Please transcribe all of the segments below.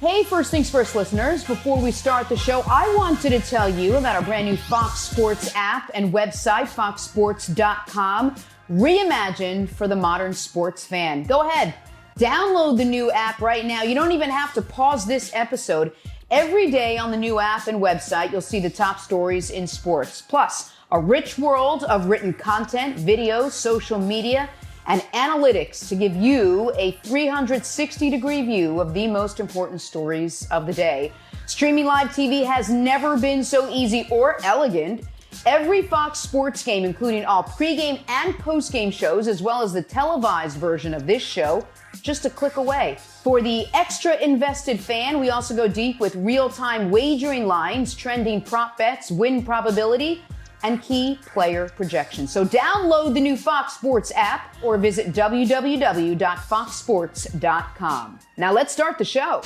Hey, First Things First listeners, before we start the show, I wanted to tell you about our brand new Fox Sports app and website, foxsports.com, reimagined for the modern sports fan. Go ahead, download the new app right now. You don't even have to pause this episode. Every day on the new app and website, you'll see the top stories in sports, plus a rich world of written content, videos, social media, and analytics to give you a 360-degree view of the most important stories of the day. Streaming live TV has never been so easy or elegant. Every Fox Sports game, including all pregame and postgame shows, as well as the televised version of this show, just a click away. For the extra invested fan, we also go deep with real-time wagering lines, trending prop bets, win probability, and key player projections. So download the new Fox Sports app or visit www.foxsports.com. Now let's start the show.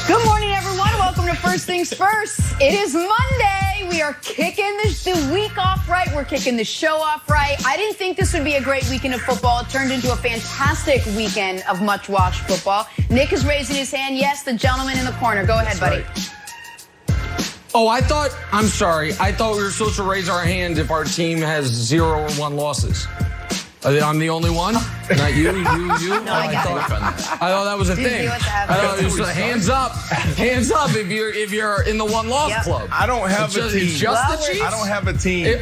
Good morning, everyone. Welcome to First Things First. It is Monday. We are kicking the week off right. We're kicking the show off right. I didn't think this would be a great weekend of football. It turned into a fantastic weekend of much-watched football. Nick is raising his hand. Yes, the gentleman in the corner. Go ahead, buddy. Right. Oh, I'm sorry. I thought we were supposed to raise our hand if our team has 0 or 1 losses. I'm the only one? Not you? No, I thought that was a thing. I thought it was hands up. Hands up if you're in the 1-loss club. I don't have a team. Just the Chiefs? I don't have a team. You've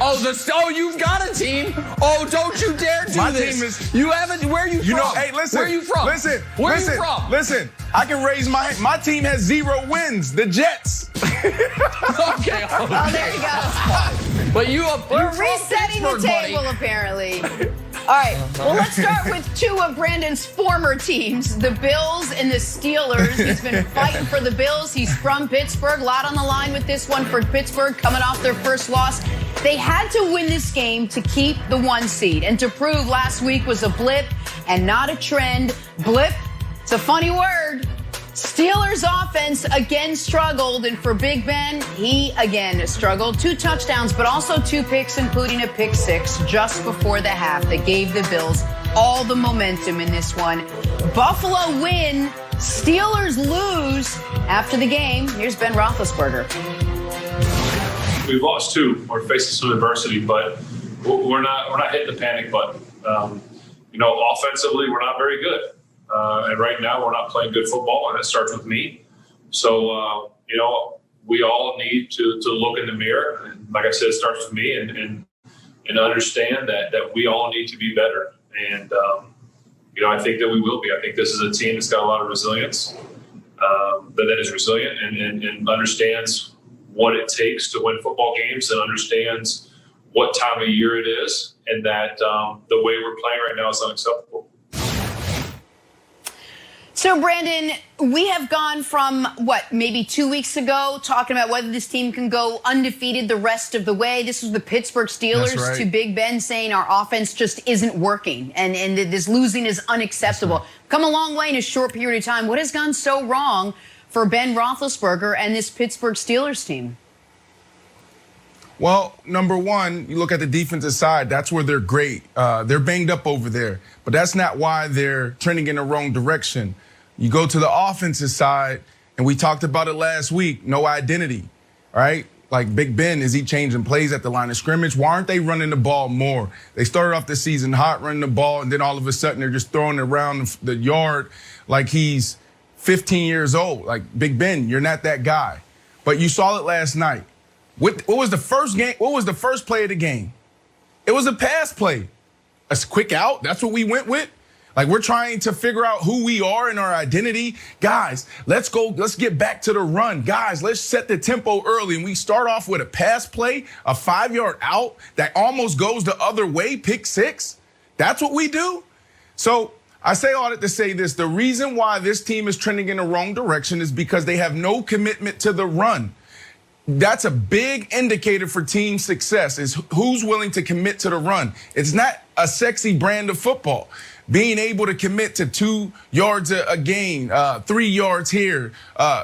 got a team. Oh, don't you dare do My this. team is. You haven't. Where are you from? Hey, listen. Where are you from? Listen. Where are you from? Listen. I can raise my team has 0 wins. The Jets. Okay. Oh, there you go. But We're resetting the table, apparently. All right, well, let's start with 2 of Brandon's former teams, the Bills and the Steelers. He's been fighting for the Bills. He's from Pittsburgh. A lot on the line with this one for Pittsburgh, coming off their first loss. They had to win this game to keep the 1 seed and to prove last week was a blip and not a trend. Blip, it's a funny word. Steelers offense again struggled, and for Big Ben, he again struggled. 2 touchdowns, but also 2 picks, including a pick 6 just before the half that gave the Bills all the momentum in this one. Buffalo win, Steelers lose. After the game, here's Ben Roethlisberger. We've lost 2. We're facing some adversity, but we're not hitting the panic button. Offensively, we're not very good. And right now, we're not playing good football, and it starts with me. So, we all need to look in the mirror. And like I said, it starts with me and understand that we all need to be better. And, I think that we will be. I think this is a team that's got a lot of resilience, that is resilient and understands what it takes to win football games and understands what time of year it is, and that the way we're playing right now is unacceptable. So, Brandon, we have gone from, maybe 2 weeks ago, talking about whether this team can go undefeated the rest of the way. This was the Pittsburgh Steelers to Big Ben saying our offense just isn't working and this losing is unacceptable. Come a long way in a short period of time. What has gone so wrong for Ben Roethlisberger and this Pittsburgh Steelers team? Well, number one, you look at the defensive side. That's where they're great. They're banged up over there. But that's not why they're trending in the wrong direction. You go to the offensive side, and we talked about it last week, no identity, right? Like Big Ben, is he changing plays at the line of scrimmage? Why aren't they running the ball more? They started off the season hot running the ball, and then all of a sudden they're just throwing it around the yard like he's 15 years old. Like, Big Ben, you're not that guy. But you saw it last night. What was the first game? What was the first play of the game? It was a pass play. A quick out. That's what we went with. Like, we're trying to figure out who we are and our identity. Guys, let's go. Let's get back to the run. Guys, let's set the tempo early. And we start off with a pass play, a 5-yard out that almost goes the other way, pick 6. That's what we do. So I say all that to say this. The reason why this team is trending in the wrong direction is because they have no commitment to the run. That's a big indicator for team success, is who's willing to commit to the run. It's not a sexy brand of football. Being able to commit to 2 yards a gain, 3 yards here,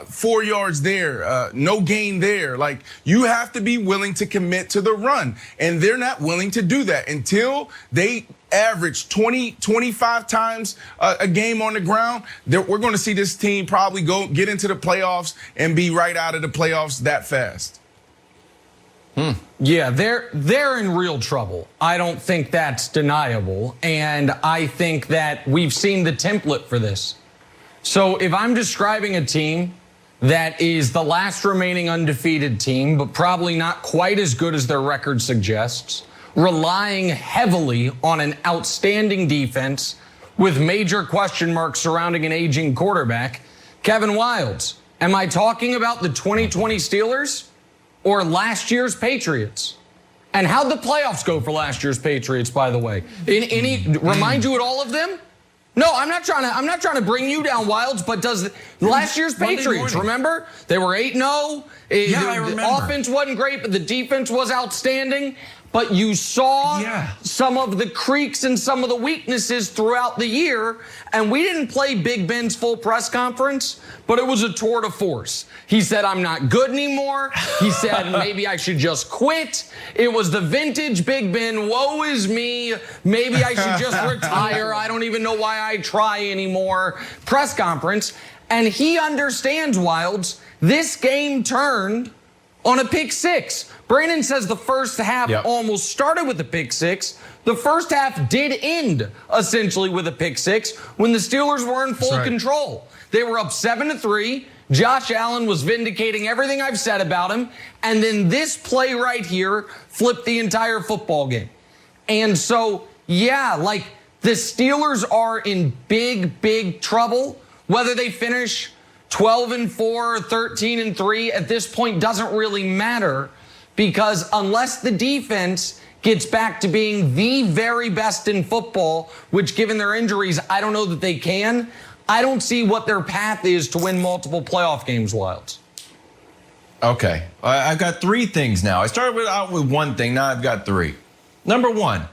4 yards there, no gain there. Like, you have to be willing to commit to the run. And they're not willing to do that until they average 20, 25 times a game on the ground, we're going to see this team probably get into the playoffs and be right out of the playoffs that fast. Yeah, they're in real trouble. I don't think that's deniable. And I think that we've seen the template for this. So if I'm describing a team that is the last remaining undefeated team, but probably not quite as good as their record suggests, relying heavily on an outstanding defense with major question marks surrounding an aging quarterback, Kevin Wildes, am I talking about the 2020 Steelers or last year's Patriots? And how'd the playoffs go for last year's Patriots, by the way? Remind you at all of them? No, I'm not trying to bring you down, Wildes, but does last year's Patriots, remember? They were 8-0. Yeah, I remember. The offense wasn't great, but the defense was outstanding. But you saw some of the creaks and some of the weaknesses throughout the year. And we didn't play Big Ben's full press conference, but it was a tour de force. He said, I'm not good anymore. He said, maybe I should just quit. It was the vintage Big Ben, woe is me. Maybe I should just retire. I don't even know why I try anymore. Press conference. And he understands, Wildes, this game turned on a pick six. Brandon says the first half almost started with a pick six. The first half did end essentially with a pick six when the Steelers were in full control. They were up 7-3. Josh Allen was vindicating everything I've said about him. And then this play right here flipped the entire football game. And so, yeah, like the Steelers are in big, big trouble. Whether they finish 12-4 or 13-3 at this point doesn't really matter, because unless the defense gets back to being the very best in football, which given their injuries, I don't know that they can, I don't see what their path is to win multiple playoff games, Wildes. Okay, I've got three things now. I started out with one thing, now I've got three. Number one,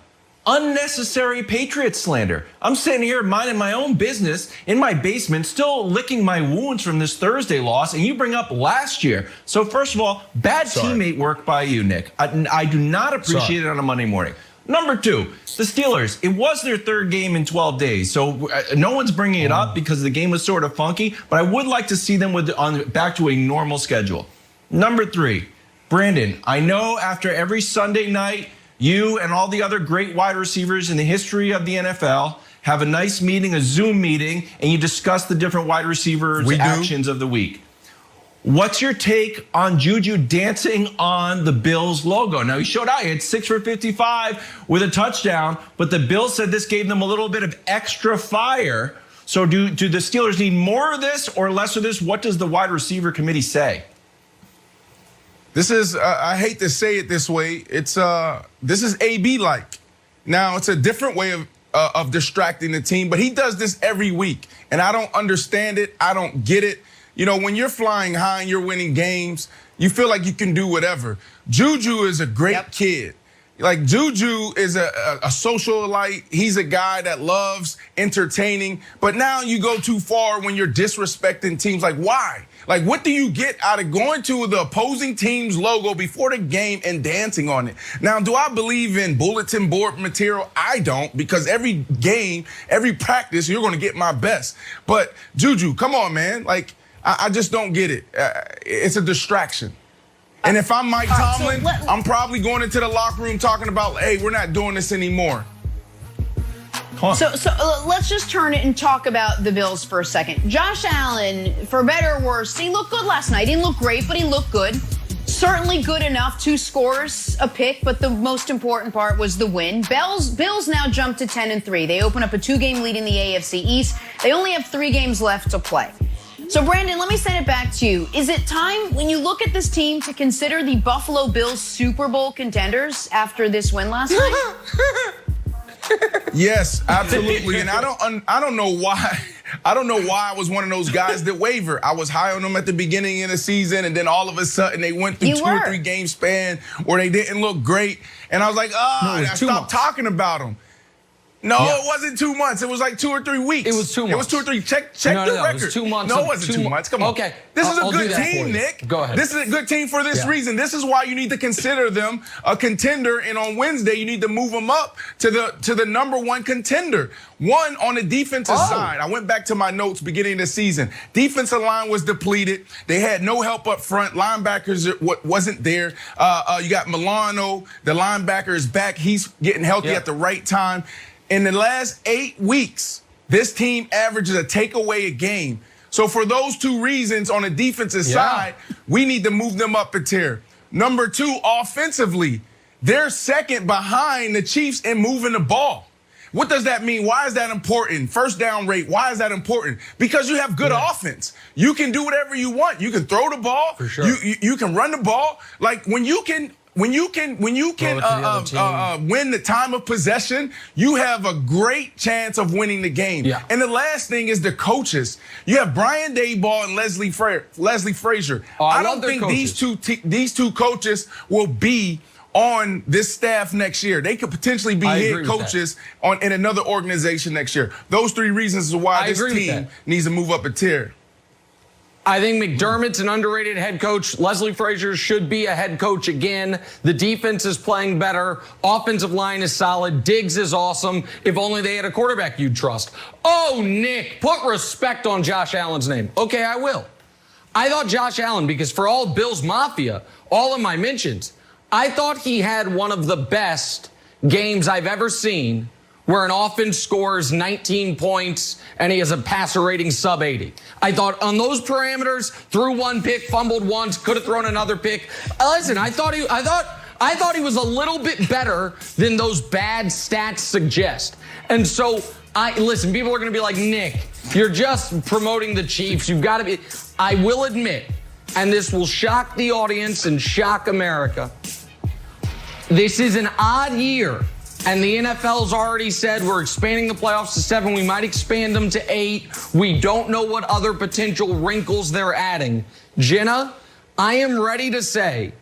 unnecessary Patriot slander. I'm sitting here minding my own business in my basement, still licking my wounds from this Thursday loss, and you bring up last year. So first of all, bad teammate work by you, Nick. I do not appreciate it on a Monday morning. Number two, the Steelers. It was their third game in 12 days, so no one's bringing it up because the game was sort of funky, but I would like to see them back to a normal schedule. Number three, Brandon, I know after every Sunday night, you and all the other great wide receivers in the history of the NFL have a nice meeting, a Zoom meeting, and you discuss the different wide receivers' actions of the week. What's your take on Juju dancing on the Bills logo? Now, he showed out. He had 6 for 55 with a touchdown, but the Bills said this gave them a little bit of extra fire. So do the Steelers need more of this or less of this? What does the wide receiver committee say? This is, I hate to say it this way, this is AB-like. Now, it's a different way of distracting the team, but he does this every week, and I don't understand it. I don't get it. You know, when you're flying high and you're winning games, you feel like you can do whatever. Juju is a great kid. Like, Juju is a socialite. He's a guy that loves entertaining. But now you go too far when you're disrespecting teams. Like, why? Like, what do you get out of going to the opposing team's logo before the game and dancing on it? Now, do I believe in bulletin board material? I don't, because every game, every practice, you're going to get my best. But, Juju, come on, man. Like, I just don't get it. It's a distraction. And if I'm Mike Tomlin, I'm probably going into the locker room talking about, hey, we're not doing this anymore. So let's just turn it and talk about the Bills for a second. Josh Allen, for better or worse, he looked good last night. He didn't look great, but he looked good. Certainly good enough, 2 scores, a pick, but the most important part was the win. Bills now jump to 10-3. They open up a 2-game lead in the AFC East. They only have 3 games left to play. So, Brandon, let me send it back to you. Is it time, when you look at this team, to consider the Buffalo Bills Super Bowl contenders after this win last night? Yes, absolutely. And I don't know why. I don't know why I was one of those guys that waver. I was high on them at the beginning of the season, and then all of a sudden they went through 2 or 3 game span where they didn't look great. And I was like, I stopped talking about them. No, it wasn't 2 months. It was like 2 or 3 weeks. It was 2 months. It was 2 or 3. Check the record. It was 2 months. No, it wasn't 2 months. Come on. Okay. This is a I'll do good that for team, you. Nick. Go ahead. This is a good team for this reason. This is why you need to consider them a contender, and on Wednesday you need to move them up to the number one contender. One, on the defensive side. I went back to my notes beginning of the season. Defensive line was depleted. They had no help up front. Linebackers wasn't there. You got Milano. The linebacker is back. He's getting healthy at the right time. In the last 8 weeks, this team averages a takeaway a game. So for those 2 reasons on the defensive side, we need to move them up a tier. Number 2, offensively, they're second behind the Chiefs in moving the ball. What does that mean? Why is that important? First down rate, why is that important? Because you have good offense. You can do whatever you want. You can throw the ball. For sure. You can run the ball. Like when you can win the time of possession, you have a great chance of winning the game. Yeah. And the last thing is the coaches. You have Brian Daboll and Leslie Frazier. I don't think these two coaches will be on this staff next year. They could potentially be head coaches in another organization next year. Those 3 reasons is why this team needs to move up a tier. I think McDermott's an underrated head coach. Leslie Frazier should be a head coach again. The defense is playing better. Offensive line is solid. Diggs is awesome. If only they had a quarterback you'd trust. Oh, Nick, put respect on Josh Allen's name. Okay, I will. I thought Josh Allen, because for all Bills Mafia, all of my mentions, I thought he had one of the best games I've ever seen where an offense scores 19 points and he has a passer rating sub 80. I thought on those parameters, threw 1 pick, fumbled once, could have thrown another pick. Listen, I thought he was a little bit better than those bad stats suggest. And so listen, people are going to be like, Nick, you're just promoting the Chiefs. You've got to be. I will admit, and this will shock the audience and shock America, this is an odd year. And the NFL's already said we're expanding the playoffs to 7. We might expand them to 8. We don't know what other potential wrinkles they're adding. Jenna, I am ready to say,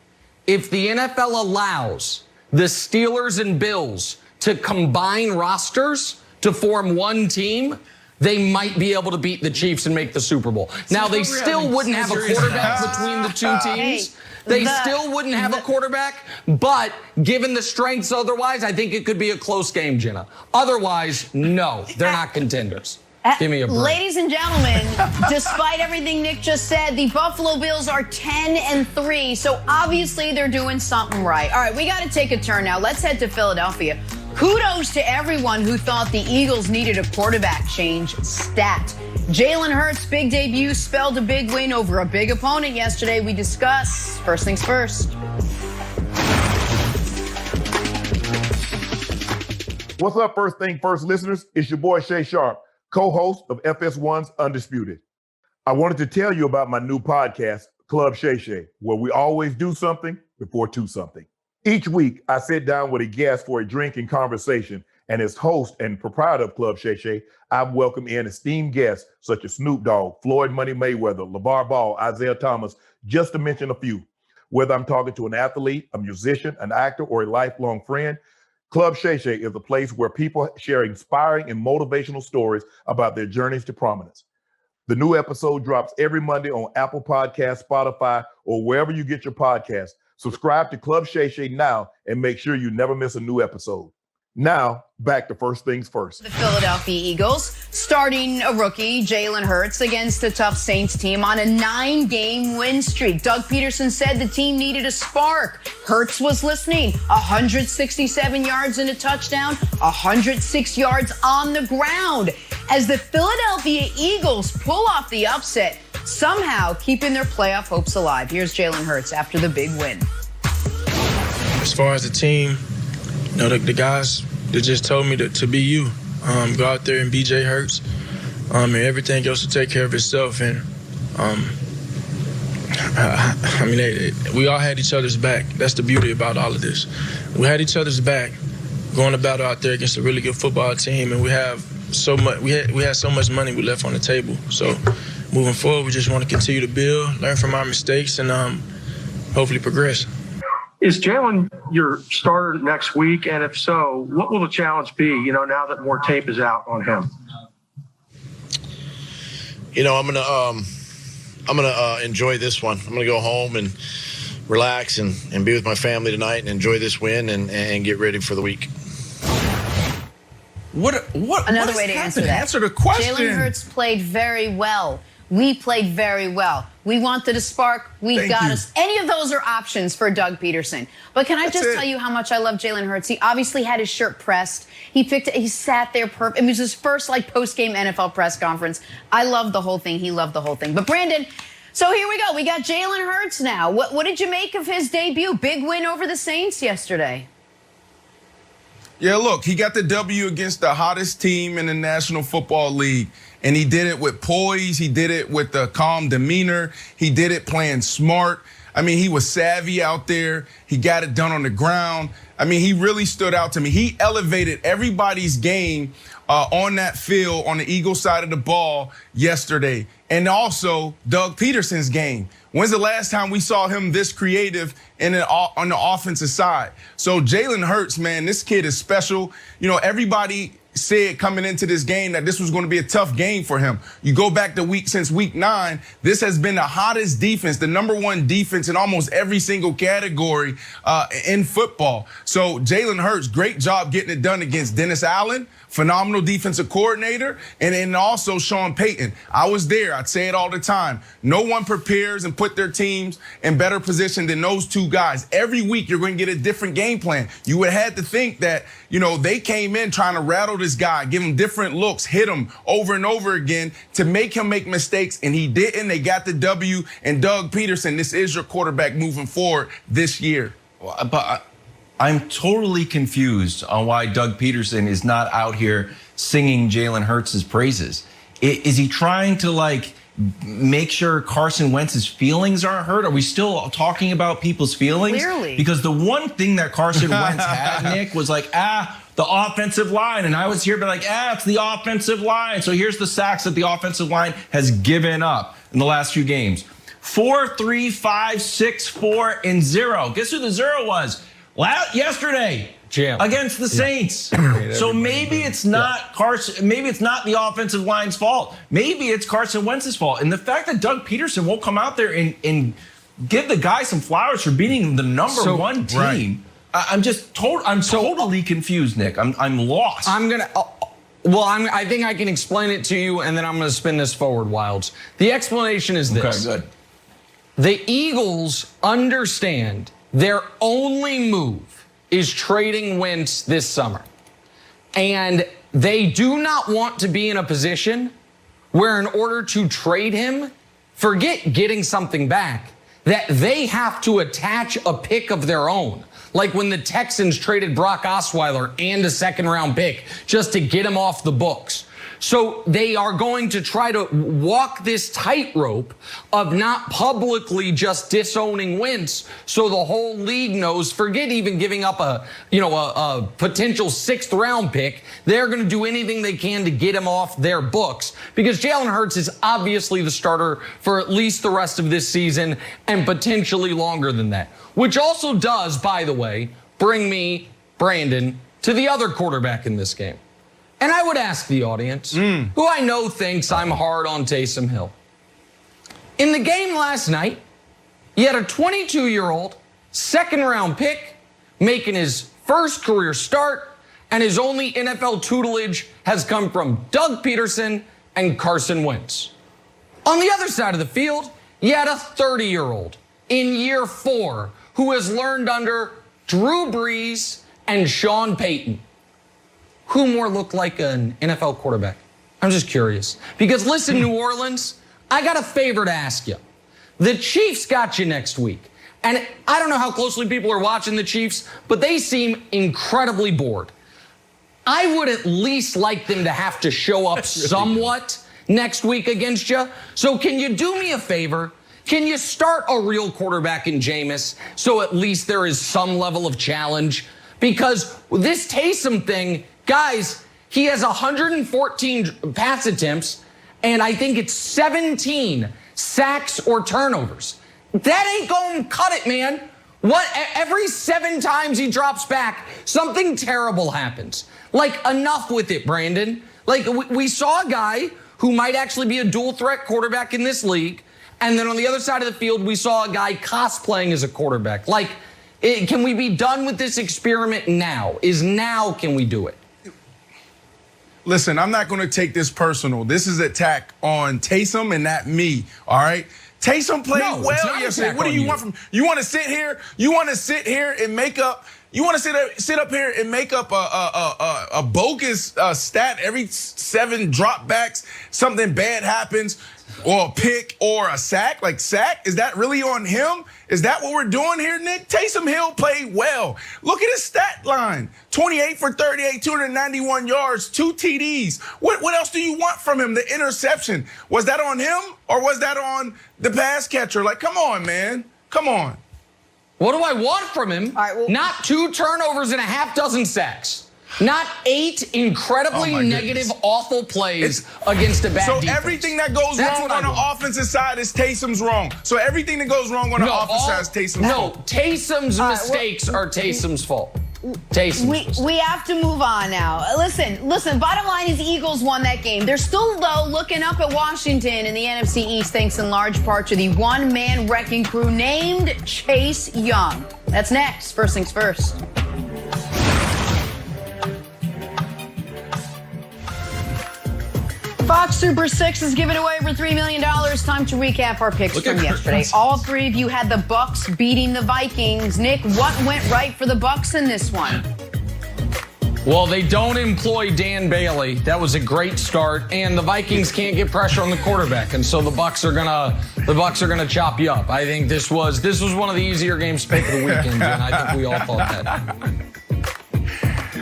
if the NFL allows the Steelers and Bills to combine rosters to form one team, they might be able to beat the Chiefs and make the Super Bowl. Now, they still wouldn't have a quarterback between the 2 teams. They still wouldn't have a quarterback, but given the strengths otherwise, I think it could be a close game, Jenna. Otherwise, no, they're not contenders. Give me a break. Ladies and gentlemen, despite everything Nick just said, the Buffalo Bills are 10-3, so obviously they're doing something right. All right, we got to take a turn now. Let's head to Philadelphia. Kudos to everyone who thought the Eagles needed a quarterback change. Stat. Jalen Hurts' big debut spelled a big win over a big opponent yesterday. We discuss. First things first. What's up, First Thing First listeners? It's your boy Shay Sharp, co-host of FS1's Undisputed. I wanted to tell you about my new podcast, Club Shay Shay, where we always do something before 2 something. Each week, I sit down with a guest for a drink and conversation, and as host and proprietor of Club Shay Shay, I've welcomed in esteemed guests such as Snoop Dogg, Floyd Money Mayweather, LeVar Ball, Isaiah Thomas, just to mention a few. Whether I'm talking to an athlete, a musician, an actor, or a lifelong friend, Club Shay Shay is a place where people share inspiring and motivational stories about their journeys to prominence. The new episode drops every Monday on Apple Podcasts, Spotify, or wherever you get your podcasts. Subscribe to Club Shay Shay now and make sure you never miss a new episode. Now, back to First Things First. The Philadelphia Eagles starting a rookie, Jalen Hurts, against a tough Saints team on a 9-game win streak. Doug Peterson said the team needed a spark. Hurts was listening. 167 yards and a touchdown, 106 yards on the ground. As the Philadelphia Eagles pull off the upset, somehow keeping their playoff hopes alive. Here's Jalen Hurts after the big win. As far as the team, you know, the guys that just told me to be you. Go out there and be Jay Hurts. And everything else will take care of itself. And, we all had each other's back. That's the beauty about all of this. We had each other's back going to battle out there against a really good football team. And we have so much. We had so much money we left on the table. So moving forward, we just want to continue to build, learn from our mistakes, and hopefully progress. Is Jalen your starter next week? And if so, what will the challenge be, now that more tape is out on him? I'm gonna enjoy this one. I'm gonna go home and relax and be with my family tonight and enjoy this win and get ready for the week. Another way to answer that. Answer the question. Jalen Hurts played very well. We played very well. We wanted a spark. We got us. Any of those are options for Doug Peterson. But can I just tell you how much I love Jalen Hurts? He obviously had his shirt pressed. He sat there perfect. It was his first post-game NFL press conference. I love the whole thing. He loved the whole thing. But Brandon, so here we go. We got Jalen Hurts now. What did you make of his debut? Big win over the Saints yesterday. Yeah, look, he got the W against the hottest team in the National Football League. And he did it with poise. He did it with a calm demeanor. He did it playing smart. I mean, he was savvy out there. He got it done on the ground. I mean, he really stood out to me. He elevated everybody's game on that field on the Eagles side of the ball yesterday. And also Doug Peterson's game. When's the last time we saw him this creative on the offensive side? So Jalen Hurts, man, this kid is special. Everybody said coming into this game that this was going to be a tough game for him. You go back to since week 9, this has been the hottest defense, the #1 defense in almost every single category in football. So Jalen Hurts, great job getting it done against Dennis Allen, phenomenal defensive coordinator, and then also Sean Payton. I was there. I'd say it all the time. No one prepares and put their teams in better position than those two guys. Every week you're going to get a different game plan. You would have had to think that, they came in trying to rattle this guy, give him different looks, hit him over and over again to make him make mistakes, and he didn't. They got the W, and Doug Peterson, this is your quarterback moving forward this year. But I'm totally confused on why Doug Peterson is not out here singing Jalen Hurts' praises. Is he trying to make sure Carson Wentz's feelings aren't hurt? Are we still talking about people's feelings? Clearly. Because the one thing that Carson Wentz had, Nick, was the offensive line. And I was here it's the offensive line. So here's the sacks that the offensive line has given up in the last few games. 4, 3, 5, 6, 4, and 0. Guess who the 0 was? Yesterday. Against the Saints. So maybe it's not Carson. Maybe it's not the offensive line's fault. Maybe it's Carson Wentz's fault. And the fact that Doug Peterson won't come out there and give the guy some flowers for beating the #1 team. Right. I'm totally confused, Nick. I'm lost. I think I can explain it to you, and then I'm going to spin this forward, Wilds. The explanation is this. Okay, good. The Eagles understand their only move is trading Wentz this summer. And they do not want to be in a position where in order to trade him, forget getting something back, that they have to attach a pick of their own. Like when the Texans traded Brock Osweiler and a second-round pick just to get him off the books. So they are going to try to walk this tightrope of not publicly just disowning Wentz so the whole league knows, forget even giving up a potential 6th round pick. They're going to do anything they can to get him off their books because Jalen Hurts is obviously the starter for at least the rest of this season and potentially longer than that. Which also does, by the way, bring me, Brandon, to the other quarterback in this game. And I would ask the audience, who I know thinks I'm hard on Taysom Hill. In the game last night, you had a 22-year-old second-round pick making his first career start, and his only NFL tutelage has come from Doug Peterson and Carson Wentz. On the other side of the field, you had a 30-year-old in year 4 who has learned under Drew Brees and Sean Payton. Who more looked like an NFL quarterback? I'm just curious. Because listen, New Orleans, I got a favor to ask you. The Chiefs got you next week. And I don't know how closely people are watching the Chiefs, but they seem incredibly bored. I would at least like them to have to show up somewhat next week against you. So can you do me a favor? Can you start a real quarterback in Jameis so at least there is some level of challenge? Because this Taysom thing, guys, he has 114 pass attempts, and I think it's 17 sacks or turnovers. That ain't going to cut it, man. Every 7 times he drops back, something terrible happens. Like, enough with it, Brandon. Like, we saw a guy who might actually be a dual threat quarterback in this league. And then on the other side of the field, we saw a guy cosplaying as a quarterback. Like, can we be done with this experiment now? Can we do it? Listen, I'm not going to take this personal. This is an attack on Taysom and not me, all right? Taysom played well yesterday. What do you want from? You want to sit here? You want to sit here and make up? You want to sit up here and make up a bogus stat every 7 dropbacks? Something bad happens, or a pick, or a sack? Like, sack? Is that really on him? Is that what we're doing here, Nick? Taysom Hill played well. Look at his stat line: 28 for 38, 291 yards, 2 TDs. What else do you want from him? The interception, was that on him, or was that on the pass catcher? Like, come on, man. Come on. What do I want from him? All right, well, not 2 turnovers and a half dozen sacks. Not 8 incredibly negative, awful plays against a bad defense. So everything that goes wrong on the offensive side is Taysom's wrong. So everything that goes wrong on the offensive side is Taysom's fault. No, Taysom's mistakes are Taysom's fault. We have to move on now. Listen, bottom line is Eagles won that game. They're still, though, looking up at Washington in the NFC East, thanks in large part to the one-man wrecking crew named Chase Young. That's next. First things first. Fox Super 6 is giving away over $3 million. Time to recap our picks from yesterday. All 3 of you had the Bucs beating the Vikings. Nick, what went right for the Bucs in this one? Well, they don't employ Dan Bailey. That was a great start, and the Vikings can't get pressure on the quarterback, and so the Bucs are gonna chop you up. I think this was one of the easier games to pick of the weekend, and I think we all thought that.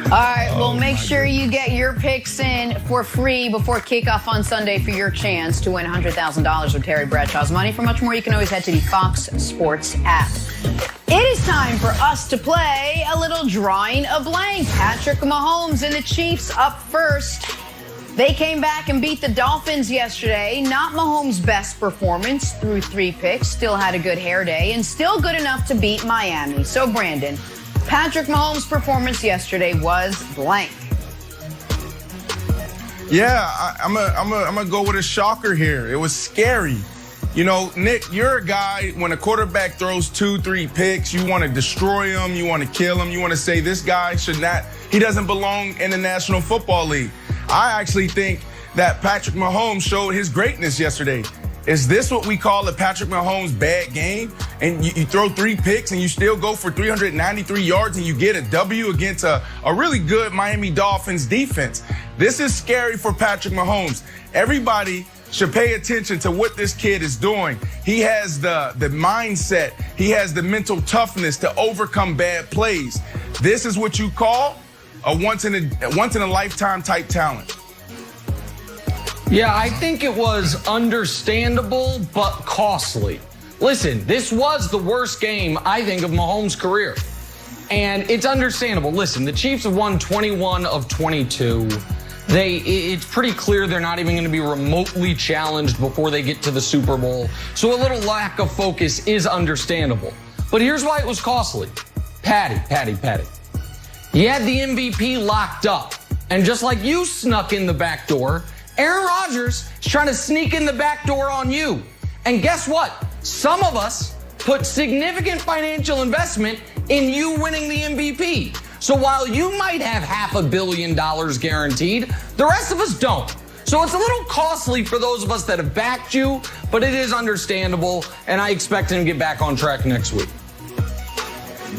All right, well, make sure you get your picks in for free before kickoff on Sunday for your chance to win $100,000 of Terry Bradshaw's money. For much more, you can always head to the Fox Sports app. It is time for us to play a little drawing a blank. Patrick Mahomes and the Chiefs up first. They came back and beat the Dolphins yesterday. Not Mahomes' best performance, threw 3 picks, still had a good hair day, and still good enough to beat Miami. So, Brandon, Patrick Mahomes' performance yesterday was blank. Yeah, I'm gonna go with a shocker here. It was scary. You know, Nick, you're a guy, when a quarterback throws 2-3 picks, you want to destroy him, you want to kill him, you want to say this guy he doesn't belong in the National Football League. I actually think that Patrick Mahomes showed his greatness yesterday. Is this what we call a Patrick Mahomes bad game? And you throw 3 picks and you still go for 393 yards and you get a W against a really good Miami Dolphins defense. This is scary for Patrick Mahomes. Everybody should pay attention to what this kid is doing. He has the mindset. He has the mental toughness to overcome bad plays. This is what you call a once in a lifetime type talent. Yeah, I think it was understandable but costly. Listen, this was the worst game, I think, of Mahomes' career. And it's understandable. Listen, the Chiefs have won 21 of 22. It's pretty clear they're not even going to be remotely challenged before they get to the Super Bowl. So a little lack of focus is understandable. But here's why it was costly. Patty. You had the MVP locked up. And just like you snuck in the back door, Aaron Rodgers is trying to sneak in the back door on you. And guess what? Some of us put significant financial investment in you winning the MVP. So while you might have $500 million guaranteed, the rest of us don't. So it's a little costly for those of us that have backed you, but it is understandable, and I expect him to get back on track next week.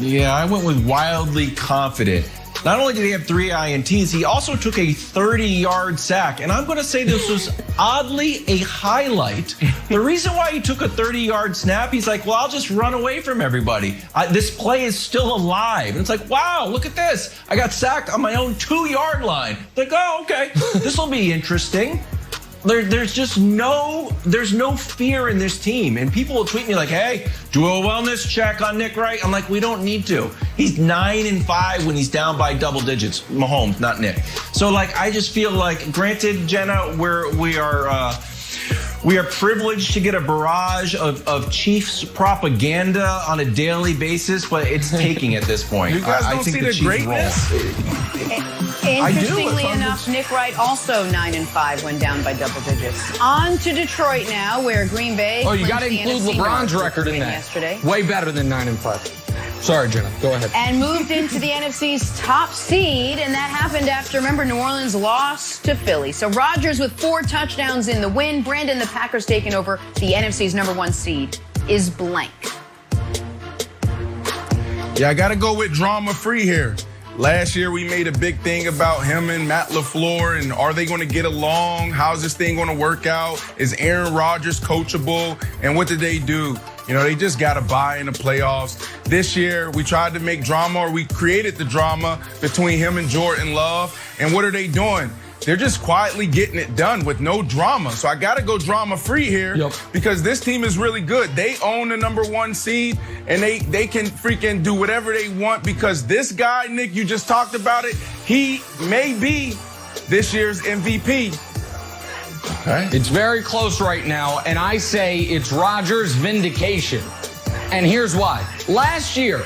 Yeah, I went with wildly confident. Not only did he have 3 INTs, he also took a 30-yard sack. And I'm going to say this was oddly a highlight. The reason why he took a 30-yard snap, he's like, well, I'll just run away from everybody. This play is still alive. And it's like, wow, look at this. I got sacked on my own 2-yard line. Like, oh, okay, this will be interesting. There's no fear in this team. And people will tweet me like, hey, do a wellness check on Nick Wright. I'm like, we don't need to. He's 9-5 when he's down by double digits. Mahomes, not Nick. So, like, I just feel like, granted, Jenna, we're We are privileged to get a barrage of Chiefs propaganda on a daily basis, but it's taking at this point. You guys don't see the greatness? Interestingly enough, Nick Wright also 9-5 when down by double digits. On to Detroit now, where Green Bay. Oh, you got to include LeBron's record in that. Yesterday. Way better than 9-5. Sorry, Jenna. Go ahead. And moved into the NFC's top seed, and that happened after, remember, New Orleans lost to Philly. So Rodgers with 4 touchdowns in the win. Brandon, the Packers taking over the NFC's #1 seed, is blank. Yeah, I got to go with drama-free here. Last year, we made a big thing about him and Matt LaFleur, and are they going to get along? How's this thing going to work out? Is Aaron Rodgers coachable? And what did they do? You know, they just got to buy in the playoffs. This year, we tried to make drama, or we created the drama between him and Jordan Love. And what are they doing? They're just quietly getting it done with no drama. So I got to go drama-free here because this team is really good. They own the #1 seed, and they can freaking do whatever they want because this guy, Nick, you just talked about it, he may be this year's MVP. Okay. It's very close right now, and I say it's Rodgers' vindication. And here's why. Last year,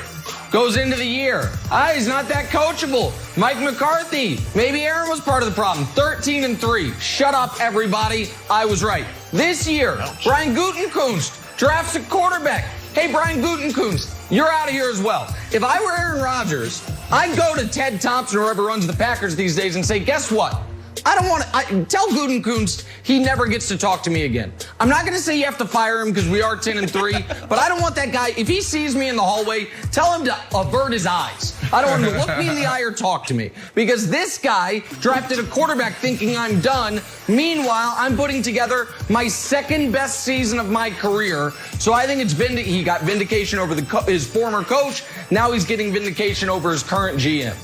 goes into the year. He's not that coachable. Mike McCarthy, maybe Aaron was part of the problem. 13-3. Shut up, everybody. I was right. This year, Brian Gutekunst drafts a quarterback. Hey, Brian Gutekunst, you're out of here as well. If I were Aaron Rodgers, I'd go to Ted Thompson or whoever runs the Packers these days and say, guess what? I don't want to tell Gutekunst he never gets to talk to me again. I'm not going to say you have to fire him because we are 10-3, but I don't want that guy. If he sees me in the hallway, tell him to avert his eyes. I don't want him to look me in the eye or talk to me because this guy drafted a quarterback thinking I'm done. Meanwhile, I'm putting together my second best season of my career. So I think he got vindication over his former coach. Now he's getting vindication over his current GM.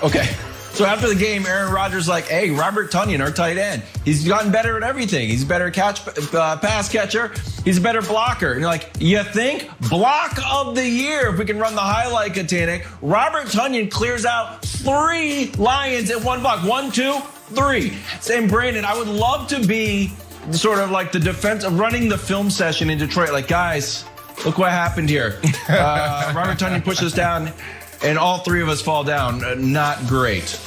Okay. So after the game, Aaron Rodgers like, hey, Robert Tonyan, our tight end, he's gotten better at everything. He's a better pass catcher. He's a better blocker. And you're like, you think? Block of the year, if we can run the highlight, Katana. Robert Tonyan clears out 3 Lions at 1 block. 1, 2, 3. Same Brandon, I would love to be sort of like the defense of running the film session in Detroit. Like, guys, look what happened here. Robert Tonyan pushes down. And all 3 of us fall down. Not great.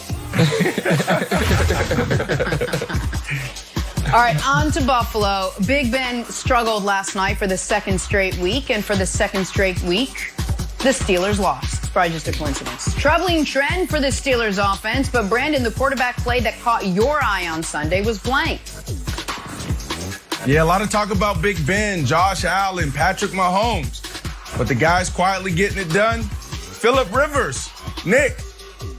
All right, on to Buffalo. Big Ben struggled last night for the 2nd straight week, and for the 2nd straight week, the Steelers lost. It's probably just a coincidence. Troubling trend for the Steelers offense, but Brandon, the quarterback play that caught your eye on Sunday was blank. Yeah, a lot of talk about Big Ben, Josh Allen, Patrick Mahomes. But the guys quietly getting it done. Phillip Rivers, Nick,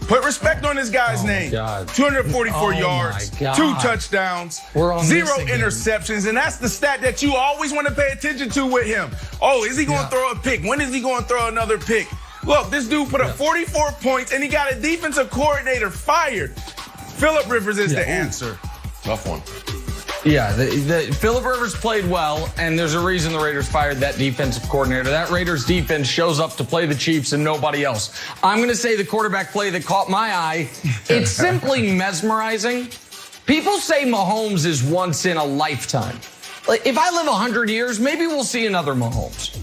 put respect on this guy's name. God. 244 yards, 2 touchdowns, 0 interceptions, and that's the stat that you always want to pay attention to with him. Oh, is he going to throw a pick? When is he going to throw another pick? Look, this dude put up 44 points, and he got a defensive coordinator fired. Phillip Rivers is the answer. Tough one. Yeah, Phillip Rivers played well, and there's a reason the Raiders fired that defensive coordinator. That Raiders defense shows up to play the Chiefs and nobody else. I'm going to say the quarterback play that caught my eye, it's simply mesmerizing. People say Mahomes is once in a lifetime. Like, if I live 100 years, maybe we'll see another Mahomes.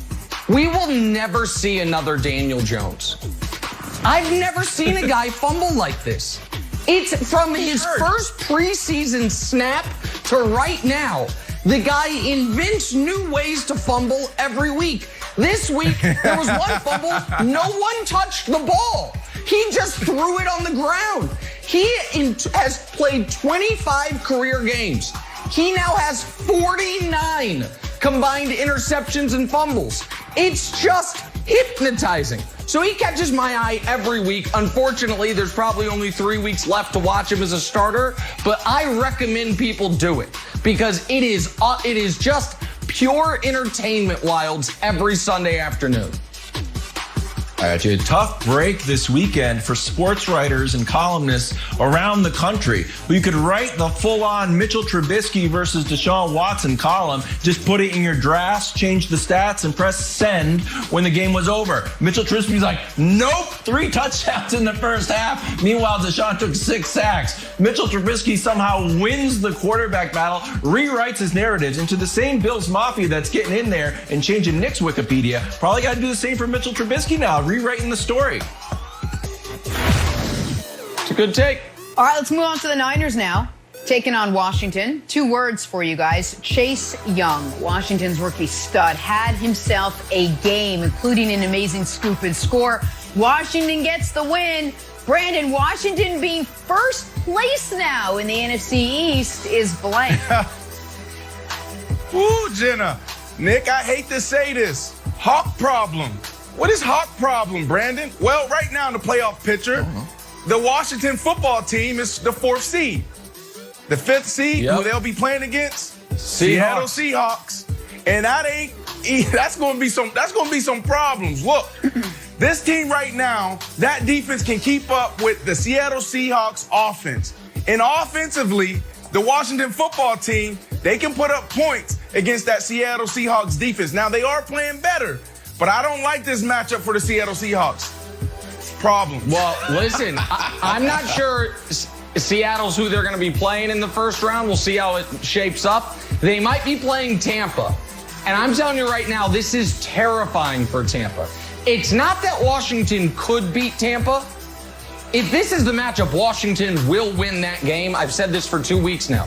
We will never see another Daniel Jones. I've never seen a guy fumble like this. It's from his first preseason snap to right now. The guy invents new ways to fumble every week. This week, there was one fumble. No one touched the ball. He just threw it on the ground. He has played 25 career games. He now has 49 combined interceptions and fumbles. It's just hypnotizing. So he catches my eye every week. Unfortunately, there's probably only 3 weeks left to watch him as a starter, but I recommend people do it because it is just pure entertainment wilds every Sunday afternoon. I got you a tough break this weekend for sports writers and columnists around the country. You could write the full-on Mitchell Trubisky versus Deshaun Watson column. Just put it in your drafts, change the stats, and press send when the game was over. Mitchell Trubisky's like, nope, 3 touchdowns in the first half. Meanwhile, Deshaun took 6 sacks. Mitchell Trubisky somehow wins the quarterback battle, rewrites his narratives into the same Bills Mafia that's getting in there and changing Nick's Wikipedia. Probably got to do the same for Mitchell Trubisky now, rewriting the story. It's a good take. All right, let's move on to the Niners now. Taking on Washington. 2 words for you guys. Chase Young, Washington's rookie stud, had himself a game, including an amazing scoop and score. Washington gets the win. Brandon, Washington being first place now in the NFC East is blank. Ooh, Jenna. Nick, I hate to say this. Hawk problem. What is Hawk problem, Brandon? Well, right now in the playoff picture, the Washington football team is the 4th seed. The 5th seed, who they'll be playing against? Seattle Seahawks. And that's gonna be some problems. Look, this team right now, that defense can keep up with the Seattle Seahawks offense. And offensively, the Washington football team, they can put up points against that Seattle Seahawks defense. Now, they are playing better, but I don't like this matchup for the Seattle Seahawks. Problem. Well, listen, I'm not sure Seattle's who they're going to be playing in the first round. We'll see how it shapes up. They might be playing Tampa. And I'm telling you right now, this is terrifying for Tampa. It's not that Washington could beat Tampa. If this is the matchup, Washington will win that game. I've said this for 2 weeks now.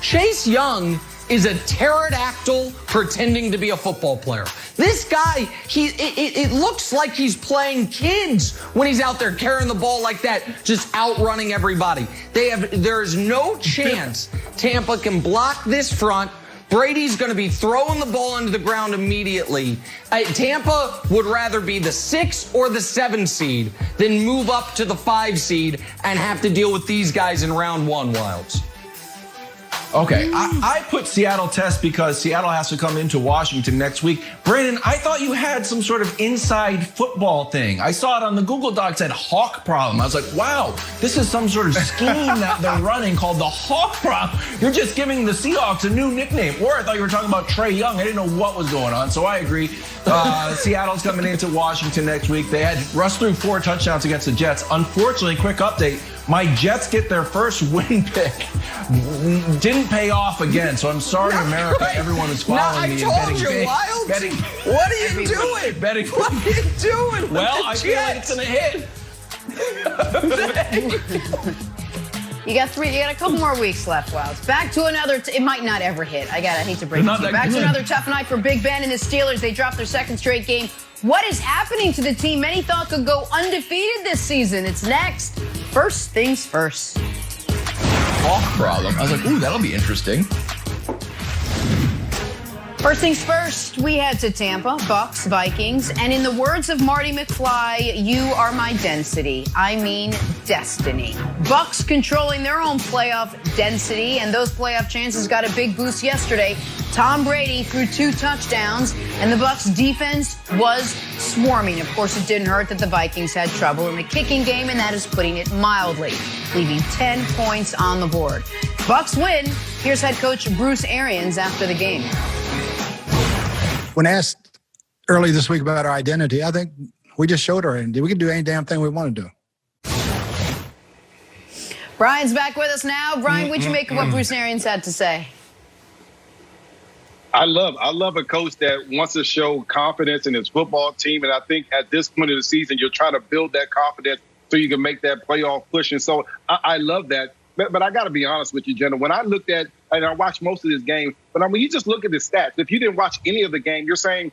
Chase Young is a pterodactyl pretending to be a football player. This guy, it looks like he's playing kids when he's out there carrying the ball like that, just outrunning everybody. There's no chance Tampa can block this front. Brady's going to be throwing the ball into the ground immediately. Tampa would rather be the 6 or the 7 seed than move up to the 5 seed and have to deal with these guys in round 1, Wilds. Okay, I put Seattle test because Seattle has to come into Washington next week. Brandon, I thought you had some sort of inside football thing. I saw it on the Google Doc, said Hawk problem. I was like, wow, this is some sort of scheme that they're running called the Hawk problem. You're just giving the Seahawks a new nickname. Or I thought you were talking about Trey Young. I didn't know what was going on, so I agree. Seattle's coming into Washington next week. They had rushed through 4 touchdowns against the Jets. Unfortunately, quick update, my Jets get their first win pick. Didn't pay off again, so I'm sorry, America. Right. Everyone is following me and betting big. What are you doing? Betting. What are you doing? Well, I feel like it's gonna hit. You got a couple more weeks left, Wilds. Back to another, it might not ever hit. I hate to break it to you. Back to another tough night for Big Ben and the Steelers. They dropped their 2nd straight game. What is happening to the team many thought could go undefeated this season? It's next. First things first. Hawk problem. I was like, ooh, that'll be interesting. First things first, we head to Tampa, Bucs, Vikings, and in the words of Marty McFly, you are my density. I mean destiny. Bucs controlling their own playoff density, and those playoff chances got a big boost yesterday. Tom Brady threw 2 touchdowns, and the Bucs defense was swarming. Of course, it didn't hurt that the Vikings had trouble in the kicking game, and that is putting it mildly, leaving 10 points on the board. Bucs win. Here's head coach Bruce Arians after the game. When asked early this week about our identity, I think we just showed our identity. We can do any damn thing we want to do. Brian's back with us now. Brian, what'd you make of what Bruce Arians had to say? I love a coach that wants to show confidence in his football team. And I think at this point of the season, you're trying to build that confidence so you can make that playoff push. And so I love that. But I got to be honest with you, Jenna. When I looked at, and I watched most of this game, but I mean, you just look at the stats. If you didn't watch any of the game, you're saying,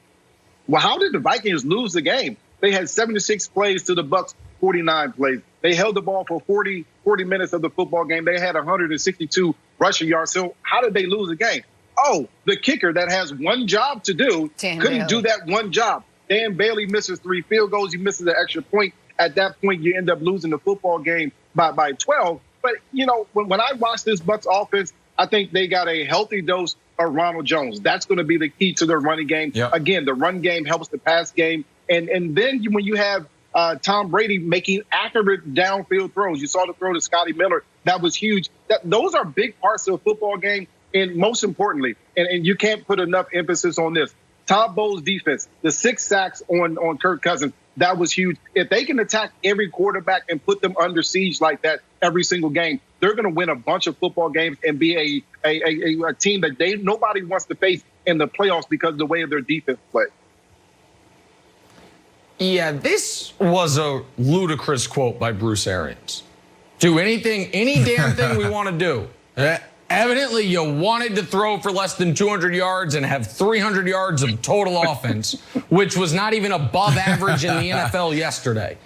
well, how did the Vikings lose the game? They had 76 plays to the Bucs 49 plays. They held the ball for 40 minutes of the football game. They had 162 rushing yards. So how did they lose the game? Oh, the kicker that has one job to do couldn't do that one job. Dan Bailey misses 3 field goals. He misses an extra point. At that point, you end up losing the football game by 12. But, you know, when I watch this Bucs offense, I think they got a healthy dose of Ronald Jones. That's going to be the key to their running game. Yep. Again, the run game helps the pass game. And then when you have Tom Brady making accurate downfield throws, you saw the throw to Scotty Miller. That was huge. Those are big parts of a football game. And most importantly, and you can't put enough emphasis on this, Todd Bowles' defense, the 6 sacks on Kirk Cousins, that was huge. If they can attack every quarterback and put them under siege like that every single game, they're going to win a bunch of football games and be a team that nobody wants to face in the playoffs because of the way of their defense play. Yeah, this was a ludicrous quote by Bruce Arians. Do anything, any damn thing we want to do. Evidently, you wanted to throw for less than 200 yards and have 300 yards of total offense, which was not even above average in the NFL yesterday.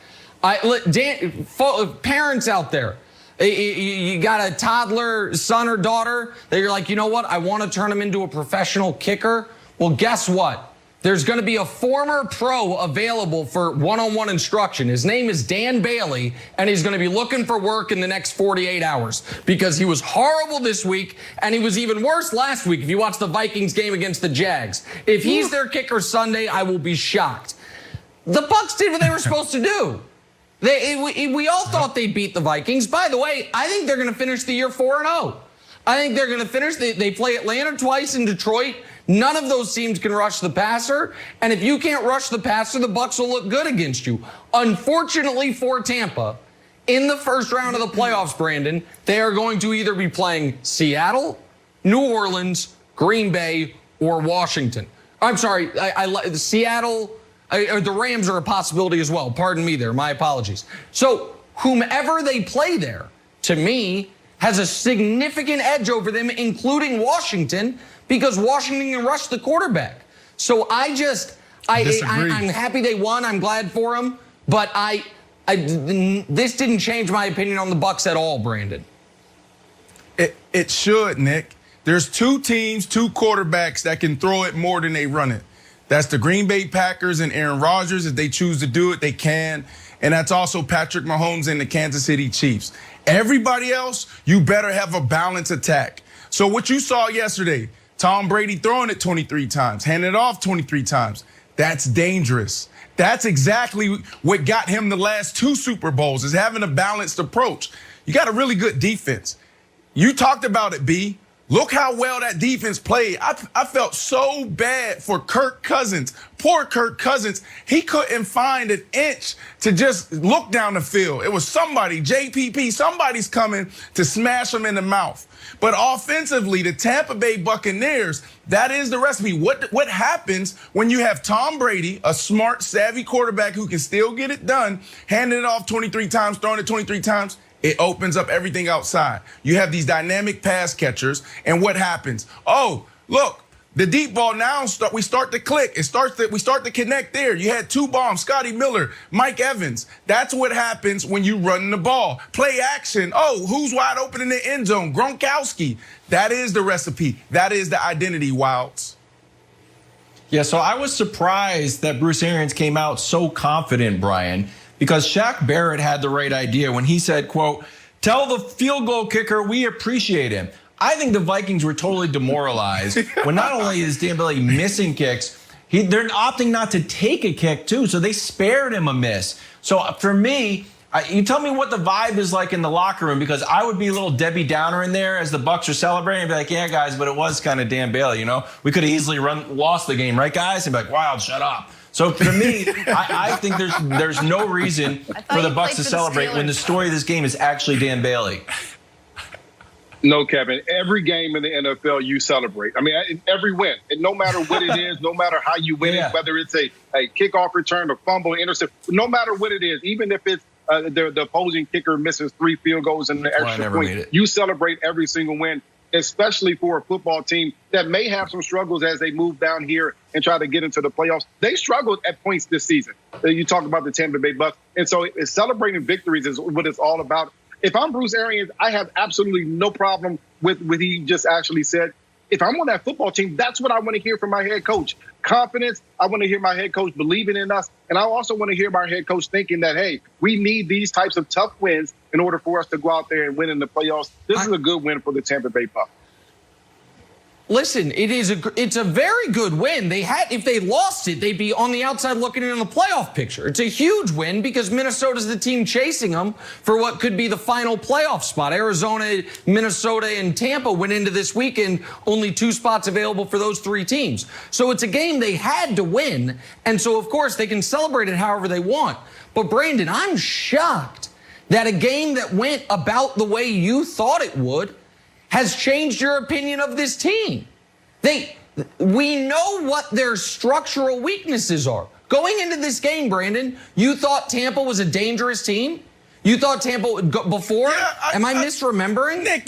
Parents out there, you got a toddler son or daughter that you're like, you know what, I want to turn him into a professional kicker. Well, guess what? There's going to be a former pro available for one-on-one instruction. His name is Dan Bailey, and he's going to be looking for work in the next 48 hours because he was horrible this week, and he was even worse last week if you watch the Vikings game against the Jags. If he's their kicker Sunday, I will be shocked. The Bucs did what they were supposed to do. We all thought they'd beat the Vikings. By the way, I think they're going to finish the year 4-0. I think they're going to finish. They play Atlanta twice in Detroit. None of those teams can rush the passer. And if you can't rush the passer, the Bucs will look good against you. Unfortunately for Tampa, in the first round of the playoffs, Brandon, they are going to either be playing Seattle, New Orleans, Green Bay, or Washington. I'm sorry, Seattle, the Rams are a possibility as well. Pardon me there, my apologies. So whomever they play there, to me, has a significant edge over them, including Washington, because Washington can rush the quarterback. So I'm happy they won. I'm glad for them. But this didn't change my opinion on the Bucs at all, Brandon. It should, Nick. There's 2 teams, 2 quarterbacks that can throw it more than they run it. That's the Green Bay Packers and Aaron Rodgers. If they choose to do it, they can. And that's also Patrick Mahomes and the Kansas City Chiefs. Everybody else, you better have a balanced attack. So what you saw yesterday, Tom Brady throwing it 23 times, handing it off 23 times. That's dangerous. That's exactly what got him the last 2 Super Bowls, is having a balanced approach. You got a really good defense. You talked about it, B. Look how well that defense played. I felt so bad for Kirk Cousins. Poor Kirk Cousins. He couldn't find an inch to just look down the field. It was somebody, JPP, somebody's coming to smash him in the mouth. But offensively, the Tampa Bay Buccaneers, that is the recipe. What happens when you have Tom Brady, a smart, savvy quarterback who can still get it done, handing it off 23 times, throwing it 23 times? It opens up everything outside. You have these dynamic pass catchers, and what happens? Oh, look, the deep ball now, we start to click. We start to connect there. You had 2 bombs, Scotty Miller, Mike Evans. That's what happens when you run the ball. Play action. Oh, who's wide open in the end zone? Gronkowski. That is the recipe. That is the identity, Wilds. Yeah, so I was surprised that Bruce Arians came out so confident, Brian, because Shaq Barrett had the right idea when he said, quote, "Tell the field goal kicker we appreciate him." I think the Vikings were totally demoralized when not only is Dan Bailey missing kicks, they're opting not to take a kick too, so they spared him a miss. So for me, you tell me what the vibe is like in the locker room, because I would be a little Debbie Downer in there as the Bucs are celebrating and be like, yeah, guys, but it was kind of Dan Bailey, you know? We could have easily lost the game, right, guys? And be like, Wild, shut up. So for me, I think there's no reason for the Bucs to celebrate when the story of this game is actually Dan Bailey. No, Kevin. Every game in the NFL, you celebrate. I mean, every win. And no matter what it is, no matter how you win it, whether it's a kickoff return, a fumble, intercept, no matter what it is, even if it's the opposing kicker misses 3 field goals and the extra point, you celebrate every single win, especially for a football team that may have some struggles as they move down here and try to get into the playoffs. They struggled at points this season. You talk about the Tampa Bay Bucs. And so celebrating victories is what it's all about. If I'm Bruce Arians, I have absolutely no problem with what he just actually said. If I'm on that football team, that's what I want to hear from my head coach. Confidence. I want to hear my head coach believing in us. And I also want to hear my head coach thinking that, hey, we need these types of tough wins in order for us to go out there and win in the playoffs. This is a good win for the Tampa Bay Bucs. Listen, it's a very good win. If they lost it, they'd be on the outside looking in the playoff picture. It's a huge win because Minnesota's the team chasing them for what could be the final playoff spot. Arizona, Minnesota, and Tampa went into this weekend, only 2 spots available for those 3 teams. So it's a game they had to win, and so of course they can celebrate it however they want. But Brandon, I'm shocked that a game that went about the way you thought it would has changed your opinion of this team. We know what their structural weaknesses are. Going into this game, Brandon, you thought Tampa was a dangerous team? You thought Tampa would go before? Yeah, Am I misremembering? Nick,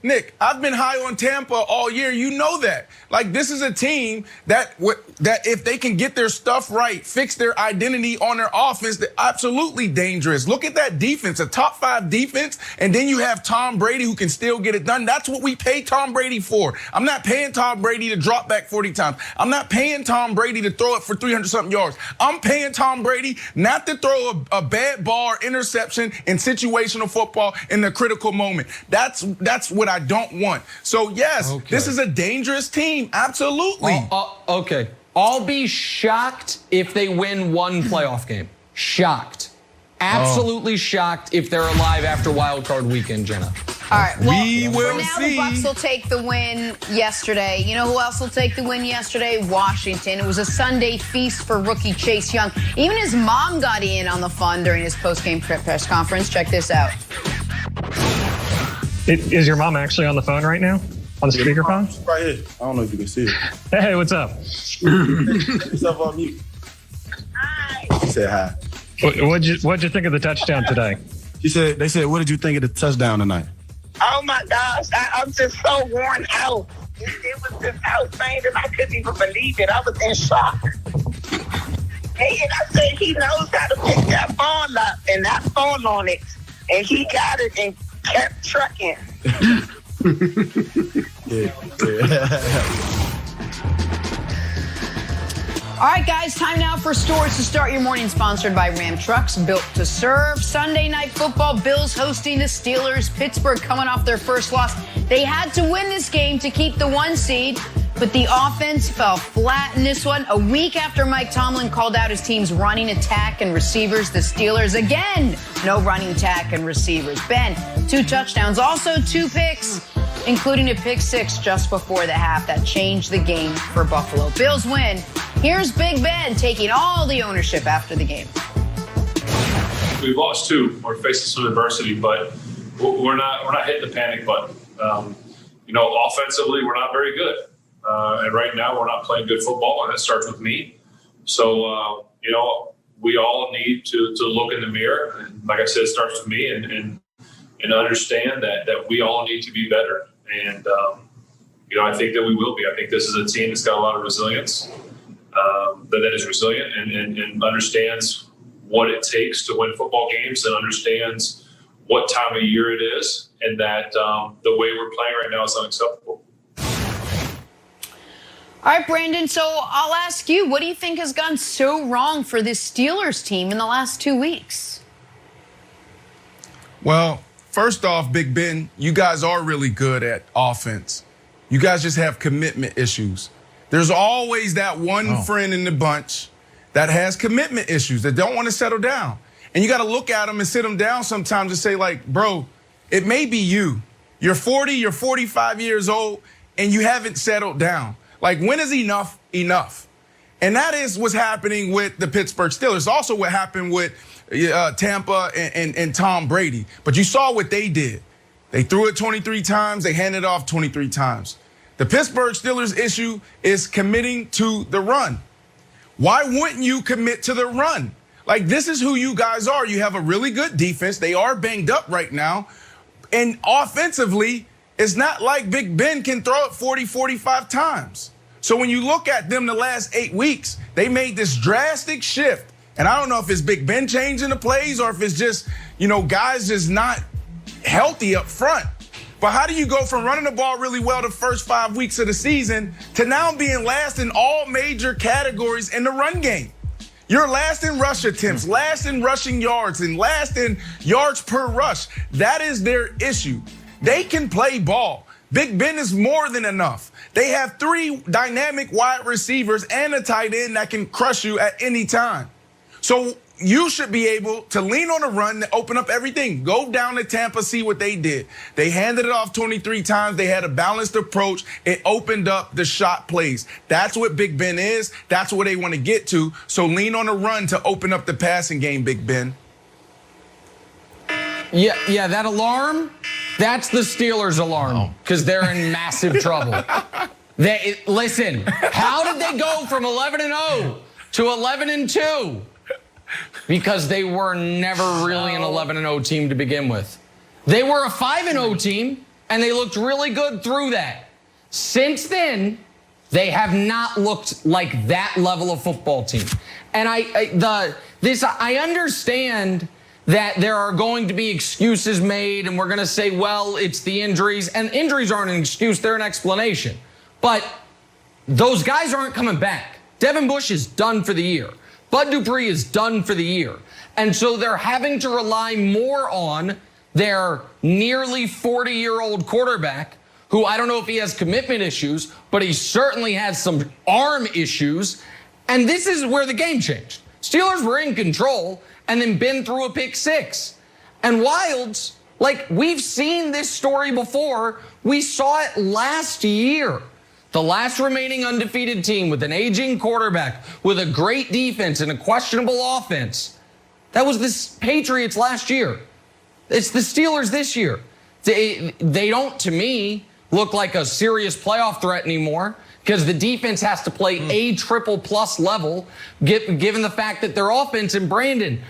Nick, I've been high on Tampa all year. You know that. Like, this is a team that if they can get their stuff right, fix their identity on their offense, they're absolutely dangerous. Look at that defense, a top 5 defense, and then you have Tom Brady who can still get it done. That's what we pay Tom Brady for. I'm not paying Tom Brady to drop back 40 times. I'm not paying Tom Brady to throw it for 300-something yards. I'm paying Tom Brady not to throw a bad ball or interception in situational football in the critical moment. That's what I don't want. So, yes, This is a dangerous team. Absolutely. Okay. I'll be shocked if they win one playoff game. Shocked. Absolutely shocked if they're alive after Wild Card Weekend, Jenna. All right. Well, we will now see. The Bucs will take the win yesterday. You know who else will take the win yesterday? Washington. It was a Sunday feast for rookie Chase Young. Even his mom got in on the fun during his post-game press conference. Check this out. Is your mom actually on the phone right now? On the speakerphone? Right here. I don't know if you can see it. Hey, what's up? Take yourself on mute. Hi. She said hi. What'd you think of the touchdown today? They said, what did you think of the touchdown tonight? Oh my gosh, I'm just so worn out. It was just outstanding. I couldn't even believe it. I was in shock. Hey, and I said he knows how to pick that ball up and not fall on it. And he got it and kept trucking. All right, guys, time now for Stores to Start Your Morning, sponsored by Ram Trucks, built to serve. Sunday Night Football, Bills hosting the Steelers. Pittsburgh coming off their first loss. They had to win this game to keep the 1 seed, but the offense fell flat in this one. A week after Mike Tomlin called out his team's running attack and receivers, the Steelers, again, no running attack and receivers. Ben, 2 touchdowns, also 2 picks, including a pick 6 just before the half. That changed the game for Buffalo. Bills win. Here's Big Ben taking all the ownership after the game. We've lost 2. We're facing some adversity, but we're not hitting the panic button. Offensively, we're not very good. And right now, we're not playing good football, and it starts with me. So, we all need to look in the mirror. And like I said, it starts with me and understand that we all need to be better. And, I think that we will be. I think this is a team that's got a lot of resilience, that is resilient and understands what it takes to win football games and understands what time of year it is, and that the way we're playing right now is unacceptable. All right, Brandon, so I'll ask you, what do you think has gone so wrong for this Steelers team in the last 2 weeks? Well, first off, Big Ben, you guys are really good at offense. You guys just have commitment issues. There's always that one friend in the bunch that has commitment issues, that don't want to settle down. And you got to look at them and sit them down sometimes and say, like, bro, it may be you. You're 40, you're 45 years old, and you haven't settled down. Like, when is enough enough? And that is what's happening with the Pittsburgh Steelers. Also what happened with Tampa and Tom Brady. But you saw what they did. They threw it 23 times. They handed it off 23 times. The Pittsburgh Steelers issue is committing to the run. Why wouldn't you commit to the run? Like, this is who you guys are. You have a really good defense. They are banged up right now. And offensively, it's not like Big Ben can throw it 40, 45 times. So when you look at them the last 8 weeks, they made this drastic shift. And I don't know if it's Big Ben changing the plays or if it's just, guys just not healthy up front. But how do you go from running the ball really well the first 5 weeks of the season to now being last in all major categories in the run game? You're last in rush attempts, last in rushing yards, and last in yards per rush. That is their issue. They can play ball. Big Ben is more than enough. They have 3 dynamic wide receivers and a tight end that can crush you at any time. So you should be able to lean on a run to open up everything. Go down to Tampa, see what they did. They handed it off 23 times. They had a balanced approach. It opened up the shot plays. That's what Big Ben is. That's what they want to get to. So lean on a run to open up the passing game, Big Ben. Yeah, that alarm, that's the Steelers' alarm because they're in massive trouble. Listen, how did they go from 11-0 to 11-2? Because they were never really an 11-0 team to begin with. They were a 5-0 team, and they looked really good through that. Since then, they have not looked like that level of football team. And I understand that there are going to be excuses made, and we're going to say, well, it's the injuries. And injuries aren't an excuse, they're an explanation. But those guys aren't coming back. Devin Bush is done for the year. Bud Dupree is done for the year. And so they're having to rely more on their nearly 40-year-old quarterback, who I don't know if he has commitment issues, but he certainly has some arm issues. And this is where the game changed. Steelers were in control and then Ben threw a pick 6. And Wilds, we've seen this story before. We saw it last year. The last remaining undefeated team with an aging quarterback, with a great defense and a questionable offense. That was the Patriots last year. It's the Steelers this year. They don't, to me, look like a serious playoff threat anymore because the defense has to play a triple-plus level, given the fact that their offense and Brandon,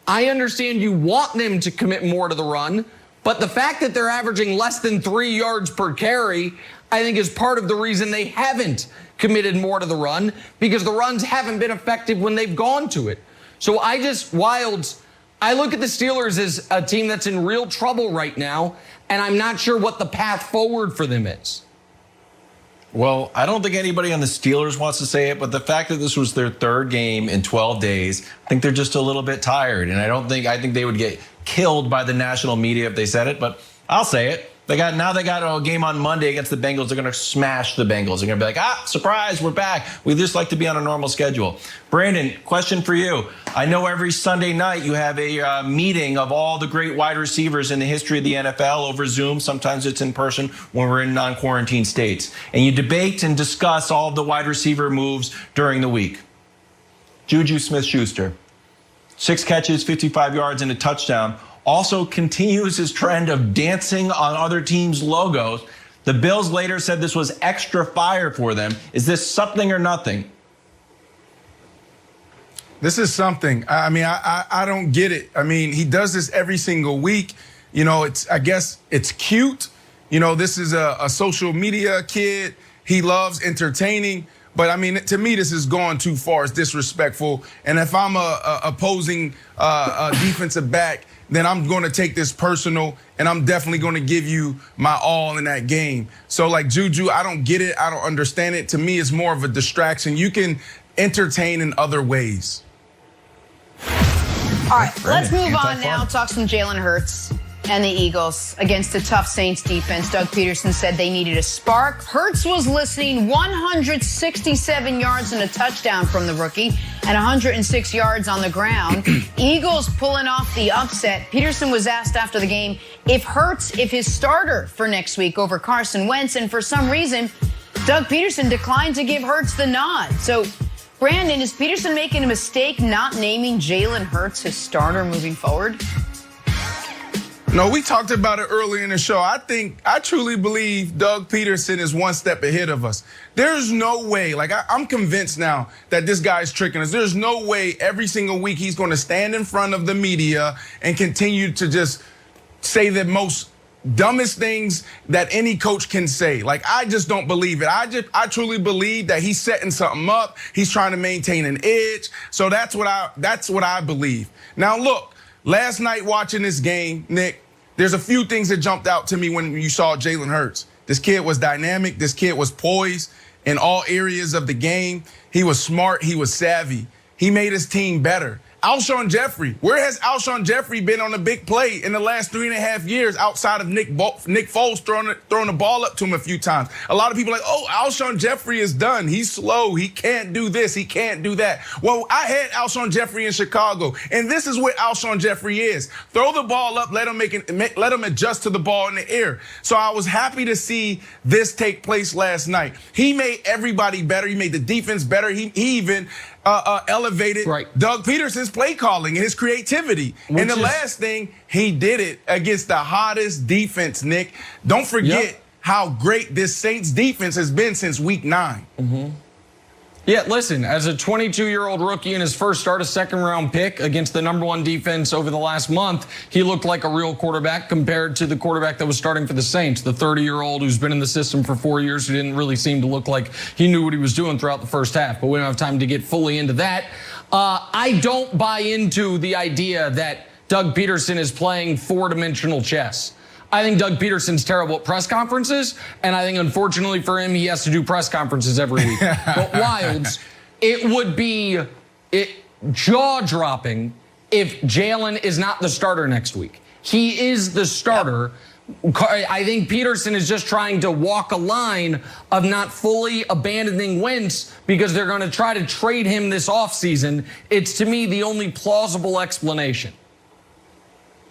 I understand you want them to commit more to the run, but the fact that they're averaging less than 3 yards per carry, I think is part of the reason they haven't committed more to the run, because the runs haven't been effective when they've gone to it. So I look at the Steelers as a team that's in real trouble right now, and I'm not sure what the path forward for them is. Well, I don't think anybody on the Steelers wants to say it, but the fact that this was their 3rd game in 12 days, I think they're just a little bit tired. And I think they would get killed by the national media if they said it, but I'll say it. They got a game on Monday against the Bengals. They're going to smash the Bengals. They're going to be like, surprise, we're back. We just like to be on a normal schedule. Brandon, question for you. I know every Sunday night you have a meeting of all the great wide receivers in the history of the NFL over Zoom. Sometimes it's in person when we're in non-quarantine states. And you debate and discuss all of the wide receiver moves during the week. Juju Smith-Schuster, 6 catches, 55 yards, and a touchdown. Also continues his trend of dancing on other teams' logos. The Bills later said this was extra fire for them. Is this something or nothing? This is something. I mean, I don't get it. I mean, he does this every single week. You know, I guess it's cute. You know, this is a social media kid. He loves entertaining. But, I mean, to me, this is going too far. It's disrespectful. And if I'm a opposing defensive back, then I'm going to take this personal, and I'm definitely going to give you my all in that game. So, like Juju, I don't get it. I don't understand it. To me, it's more of a distraction. You can entertain in other ways. All right, let's move on now. Talk some Jalen Hurts and the Eagles against a tough Saints defense. Doug Peterson said they needed a spark. Hurts was listening, 167 yards and a touchdown from the rookie and 106 yards on the ground. Eagles pulling off the upset. Peterson was asked after the game if his starter for next week over Carson Wentz, and for some reason, Doug Peterson declined to give Hurts the nod. So, Brandon, is Peterson making a mistake not naming Jalen Hurts his starter moving forward? No, we talked about it earlier in the show. I truly believe Doug Peterson is one step ahead of us. There's no way, I'm convinced now that this guy's tricking us. There's no way every single week he's going to stand in front of the media and continue to just say the most dumbest things that any coach can say. I just don't believe it. I truly believe that he's setting something up. He's trying to maintain an edge. So that's what I believe. Now, look, last night watching this game, Nick, there's a few things that jumped out to me when you saw Jalen Hurts. This kid was dynamic. This kid was poised in all areas of the game. He was smart. He was savvy. He made his team better. Alshon Jeffrey. Where has Alshon Jeffrey been on a big play in the last 3.5 years outside of Nick Foles throwing the ball up to him a few times? A lot of people are like, oh, Alshon Jeffrey is done. He's slow. He can't do this. He can't do that. Well, I had Alshon Jeffrey in Chicago, and this is what Alshon Jeffrey is. Throw the ball up, let him adjust to the ball in the air. So I was happy to see this take place last night. He made everybody better. He made the defense better. He even elevated Doug Peterson's play calling and his creativity. And the last thing, he did it against the hottest defense, Nick. Don't forget how great this Saints defense has been since week 9. Mm-hmm. Yeah, listen, as a 22-year-old rookie in his first start, a second-round pick against the #1 defense over the last month, he looked like a real quarterback compared to the quarterback that was starting for the Saints, the 30-year-old who's been in the system for 4 years, who didn't really seem to look like he knew what he was doing throughout the first half. But we don't have time to get fully into that. I don't buy into the idea that Doug Peterson is playing four-dimensional chess. I think Doug Peterson's terrible at press conferences, and I think, unfortunately for him, he has to do press conferences every week. But Wilds, it would be jaw-dropping if Jalen is not the starter next week. He is the starter. I think Peterson is just trying to walk a line of not fully abandoning Wentz because they're going to try to trade him this offseason. It's, to me, the only plausible explanation.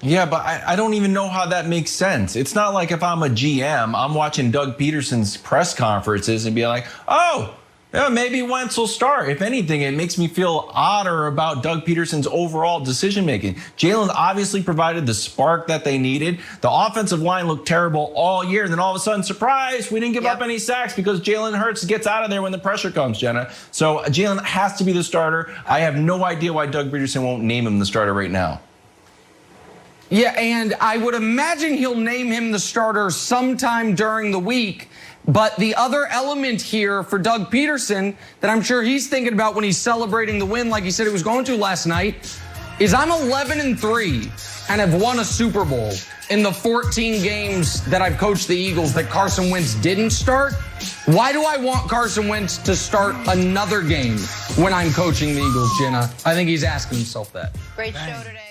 Yeah, but I don't even know how that makes sense. It's not like if I'm a GM, I'm watching Doug Peterson's press conferences and be like, oh, yeah, maybe Wentz will start. If anything, it makes me feel odder about Doug Peterson's overall decision-making. Jalen obviously provided the spark that they needed. The offensive line looked terrible all year. And then all of a sudden, surprise, we didn't give up any sacks because Jalen Hurts gets out of there when the pressure comes, Jenna. So Jalen has to be the starter. I have no idea why Doug Peterson won't name him the starter right now. Yeah, and I would imagine he'll name him the starter sometime during the week. But the other element here for Doug Peterson that I'm sure he's thinking about when he's celebrating the win, like he said he was going to last night, is I'm 11-3 and have won a Super Bowl in the 14 games that I've coached the Eagles that Carson Wentz didn't start. Why do I want Carson Wentz to start another game when I'm coaching the Eagles, Jenna? I think he's asking himself that. Great show today.